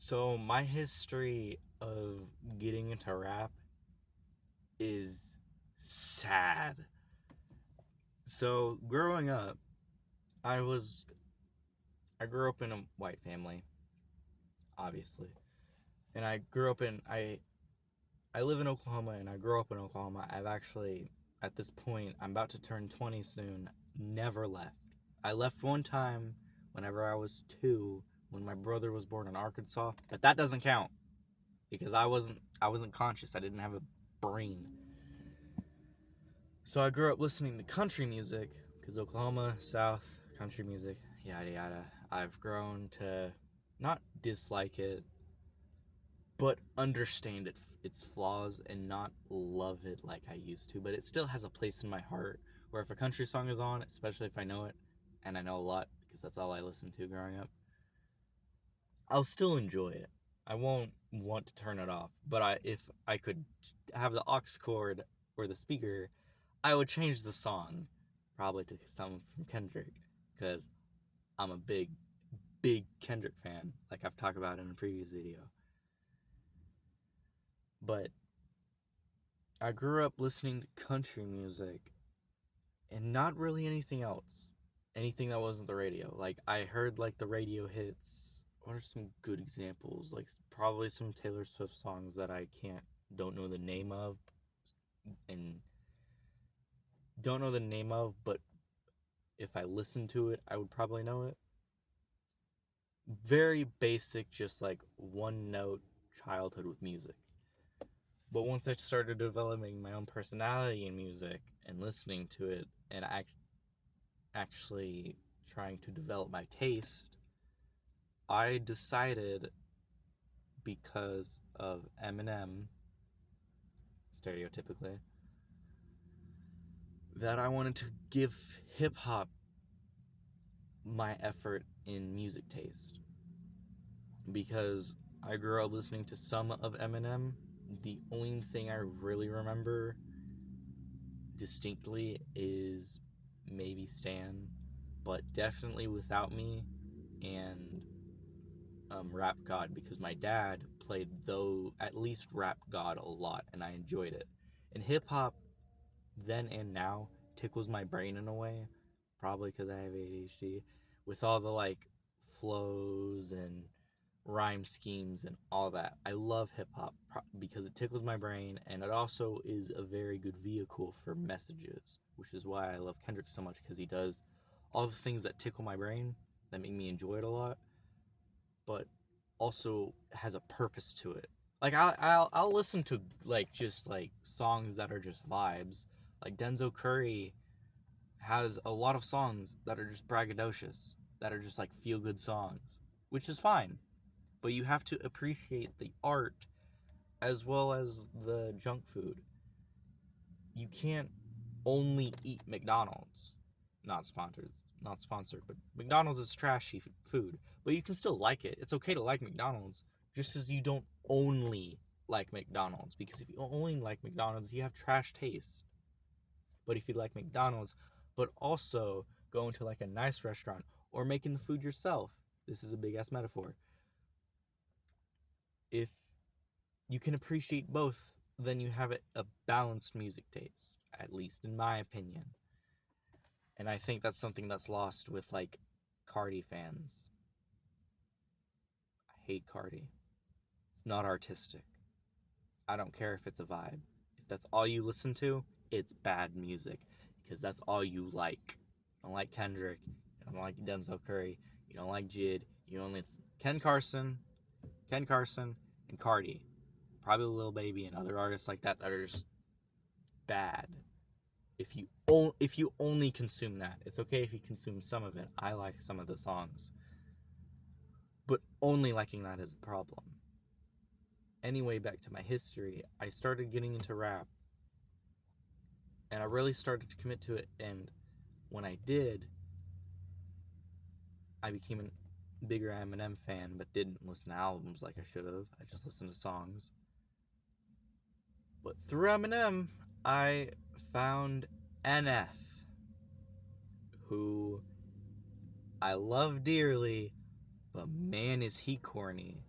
So my history of getting into rap is sad. So growing up, I was I grew up in a white family, obviously. And I live in Oklahoma and I grew up in Oklahoma. I've actually at this point, I'm about to turn 20 soon, never left. I left one time whenever I was 2 when my brother was born in Arkansas, but that doesn't count because I wasn't conscious. I didn't have a brain. So I grew up listening to country music because Oklahoma, South, country music, yada yada. I've grown to not dislike it, but understand its flaws and not love it like I used to. But it still has a place in my heart where if a country song is on, especially if I know it, and I know a lot because that's all I listened to growing up, I'll still enjoy it. I won't want to turn it off. But if I could have the aux cord or the speaker, I would change the song, probably to some from Kendrick, because I'm a big Kendrick fan, like I've talked about in a previous video. But I grew up listening to country music and not really anything else. Anything that wasn't the radio. Like I heard like the radio hits. What are some good examples? Like probably some Taylor Swift songs that I don't know the name of and don't know the name of, but if I listened to it, I would probably know it. Very basic, just like one note childhood with music. But once I started developing my own personality in music and listening to it and actually trying to develop my taste, I decided because of Eminem, stereotypically, that I wanted to give hip hop my effort in music taste. Because I grew up listening to some of Eminem. The only thing I really remember distinctly is maybe Stan, but definitely Without Me and Rap God, because my dad played though at least Rap God a lot and I enjoyed it. And hip hop then and now tickles my brain in a way, probably because I have ADHD, with all the like flows and rhyme schemes and all that. I love hip hop because it tickles my brain and it also is a very good vehicle for messages, which is why I love Kendrick so much because he does all the things that tickle my brain that make me enjoy it a lot, but also has a purpose to it. Like I'll listen to like just like songs that are just vibes. Like Denzel Curry has a lot of songs that are just braggadocious, that are just like feel good songs, which is fine. But you have to appreciate the art as well as the junk food. You can't only eat McDonald's. Not sponsored, not sponsored, but McDonald's is trashy food. But you can still like it. It's okay to like McDonald's, just as you don't only like McDonald's. Because if you only like McDonald's, you have trash taste. But if you like McDonald's, but also going to like a nice restaurant or making the food yourself, this is a big ass metaphor. If you can appreciate both, then you have a balanced music taste, at least in my opinion. And I think that's something that's lost with like Cardi fans. I hate Cardi. It's not artistic. I don't care if it's a vibe. If that's all you listen to, it's bad music because that's all you like. You don't like Kendrick. You don't like Denzel Curry. You don't like Jid. You don't like Ken Carson, and Cardi. Probably Lil Baby and other artists like that are just bad. If you only consume that, it's okay if you consume some of it. I like some of the songs, but only liking that is the problem. Anyway, back to my history. I started getting into rap, and I really started to commit to it. And when I did, I became a bigger Eminem fan, but didn't listen to albums like I should have. I just listened to songs. But through Eminem, I found NF, who I love dearly, but man, is he corny.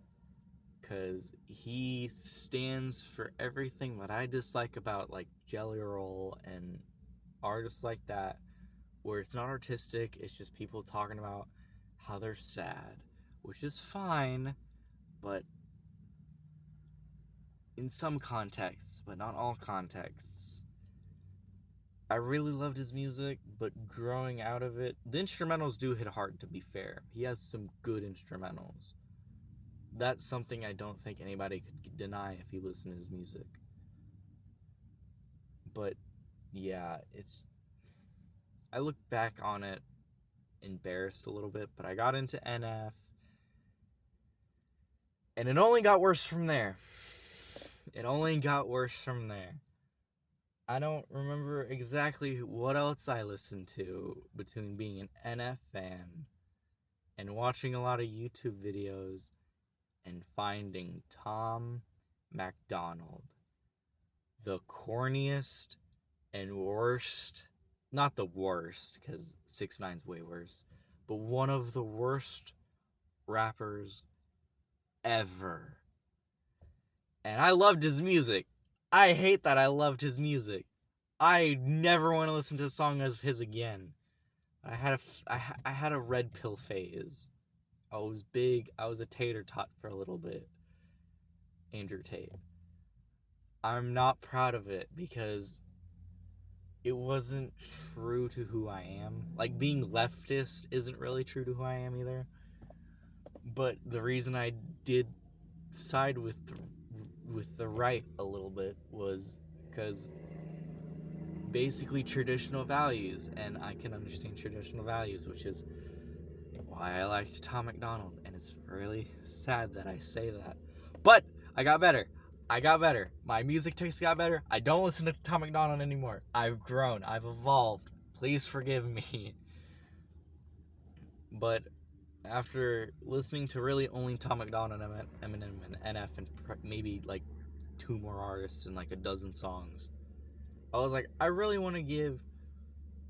because he stands for everything that I dislike about like Jelly Roll and artists like that, where it's not artistic, it's just people talking about how they're sad, which is fine, but in some contexts, but not all contexts. I really loved his music, but growing out of it, the instrumentals do hit hard, to be fair. He has some good instrumentals. That's something I don't think anybody could deny if you listen to his music. But yeah, I look back on it embarrassed a little bit, but I got into NF, and it only got worse from there. It only got worse from there. I don't remember exactly what else I listened to between being an NF fan and watching a lot of YouTube videos and finding Tom MacDonald, the corniest and worst, not the worst, because 6ix9ine's way worse, but one of the worst rappers ever. And I loved his music. I hate that I loved his music. I never want to listen to a song of his again. I had a red pill phase. I was big. I was a tater tot for a little bit. Andrew Tate. I'm not proud of it because it wasn't true to who I am. Like, being leftist isn't really true to who I am either. But the reason I did side with the right a little bit was because basically traditional values, and I can understand traditional values, which is why I liked Tom MacDonald, and it's really sad that I say that. But I got better. My music taste got better. I don't listen to Tom MacDonald anymore. I've grown. I've evolved. Please forgive me. But after listening to really only Tom MacDonald and Eminem and NF and maybe like 2 more artists and like a dozen songs, I was like, I really want to give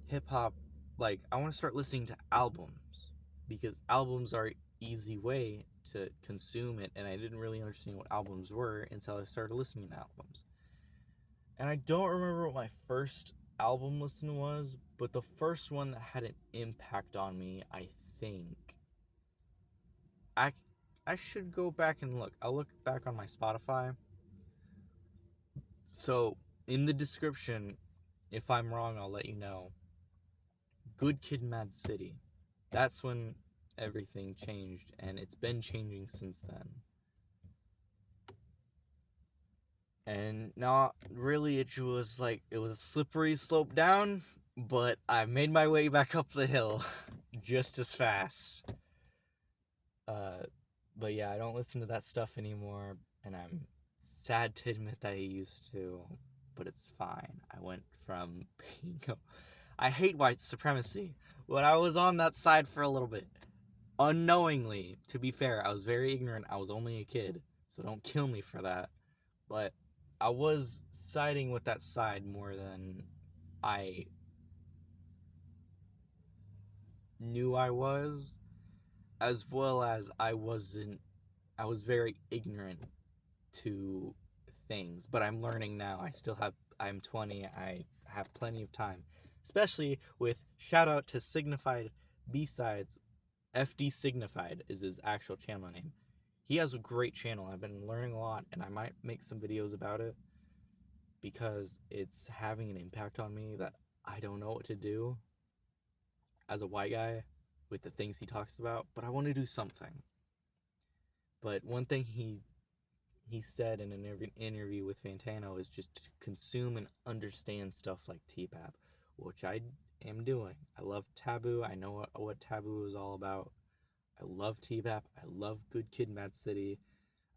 hip-hop, like, I want to start listening to albums, because albums are an easy way to consume it, and I didn't really understand what albums were until I started listening to albums. And I don't remember what my first album listen was, but the first one that had an impact on me, I think, I should go back and look. I'll look back on my Spotify. So, in the description, if I'm wrong, I'll let you know. Good Kid, Mad City. That's when everything changed, and it's been changing since then. And not really, it was a slippery slope down, but I made my way back up the hill just as fast. But yeah, I don't listen to that stuff anymore, and I'm sad to admit that I used to, but it's fine. I went from being I hate white supremacy, but I was on that side for a little bit. Unknowingly, to be fair, I was very ignorant. I was only a kid, so don't kill me for that. But I was siding with that side more than I knew I was, as well as I was very ignorant to things, but I'm learning now. I'm 20, I have plenty of time, especially with shout out to Signified B-Sides. FD Signified is his actual channel name. He has a great channel. I've been learning a lot, and I might make some videos about it because it's having an impact on me that I don't know what to do as a white guy with the things he talks about, but I want to do something. But one thing he said in an interview with Fantano is just to consume and understand stuff like T-Pap, which I am doing. I love Taboo. I know what Taboo is all about. I love T-Pap. I love Good Kid, Mad City.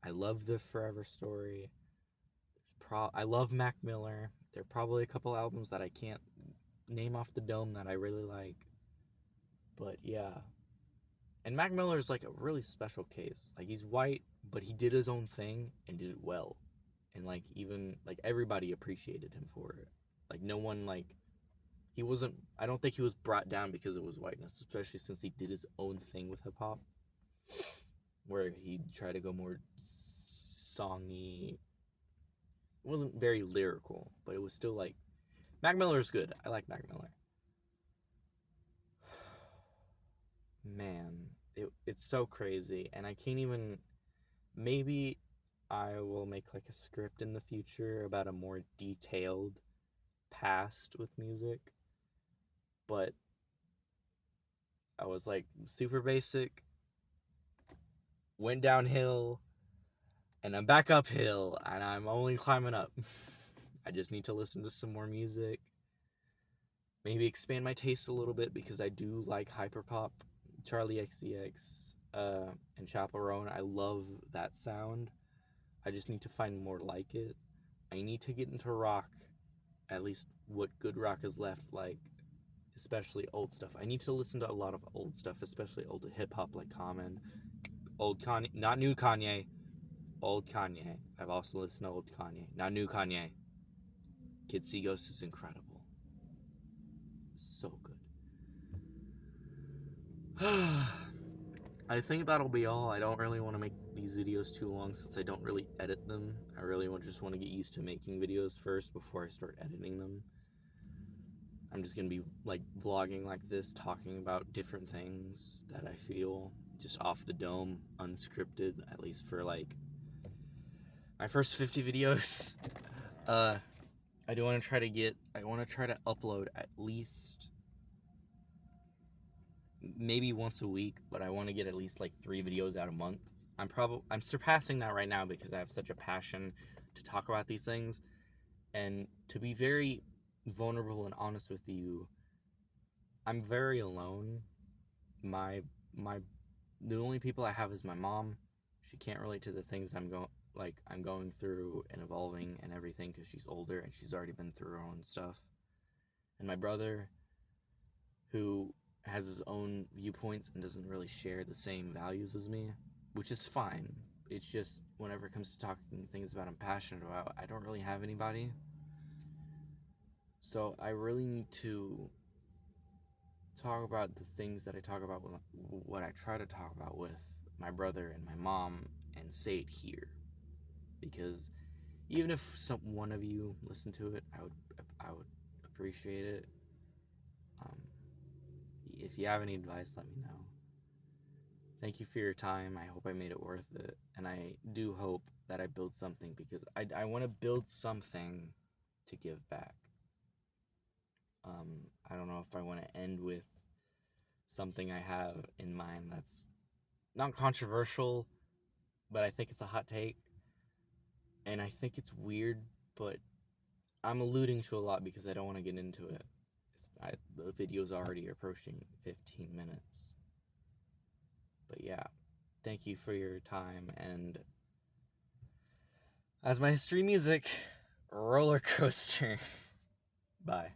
I love The Forever Story. I love Mac Miller. There are probably a couple albums that I can't name off the dome that I really like. But yeah. And Mac Miller is like a really special case. Like, he's white, but he did his own thing and did it well. And like, even like, everybody appreciated him for it. Like, no one, like, he wasn't, I don't think he was brought down because it was whiteness, especially since he did his own thing with hip hop, where he tried to go more songy. It wasn't very lyrical, but it was still like Mac Miller's good. I like Mac Miller. Man, it's so crazy, and I can't even. Maybe I will make like a script in the future about a more detailed past with music, but I was like super basic, went downhill, and I'm back uphill, and I'm only climbing up. I just need to listen to some more music, maybe expand my taste a little bit, because I do like hyperpop, Charlie XCX, and Chaperone. I love that sound. I just need to find more like it. I need to get into rock, at least what good rock is left, like, especially old stuff. I need to listen to a lot of old stuff, especially old hip-hop, like Common, old Kanye, not new Kanye, old Kanye. I've also listened to old Kanye, not new Kanye. Kid See Ghost is incredible. So good. I think that'll be all. I don't really want to make these videos too long since I don't really edit them. I really just want to get used to making videos first before I start editing them. I'm just going to be like vlogging like this, talking about different things that I feel, just off the dome, unscripted, at least for like my first 50 videos. I want to try to upload at least maybe once a week, but I want to get at least like 3 videos out a month. I'm surpassing that right now because I have such a passion to talk about these things. And to be very vulnerable and honest with you, I'm very alone. My the only people I have is my mom. She can't relate to the things I'm going through and evolving and everything, because she's older and she's already been through her own stuff. And my brother, who has his own viewpoints and doesn't really share the same values as me, which is fine. It's just whenever it comes to talking things about I'm passionate about, I don't really have anybody. So I really need to talk about the things that I talk about with what I try to talk about with my brother and my mom, and say it here, because even if one of you listen to it, I would appreciate it. If you have any advice, let me know. Thank you for your time. I hope I made it worth it, and I do hope that I build something, because I want to build something to give back. I don't know if I want to end with something I have in mind that's not controversial, but I think it's a hot take, and I think it's weird, but I'm alluding to a lot because I don't want to get into it. The video's already approaching 15 minutes. But yeah, thank you for your time, and as my history music, roller coaster. Bye.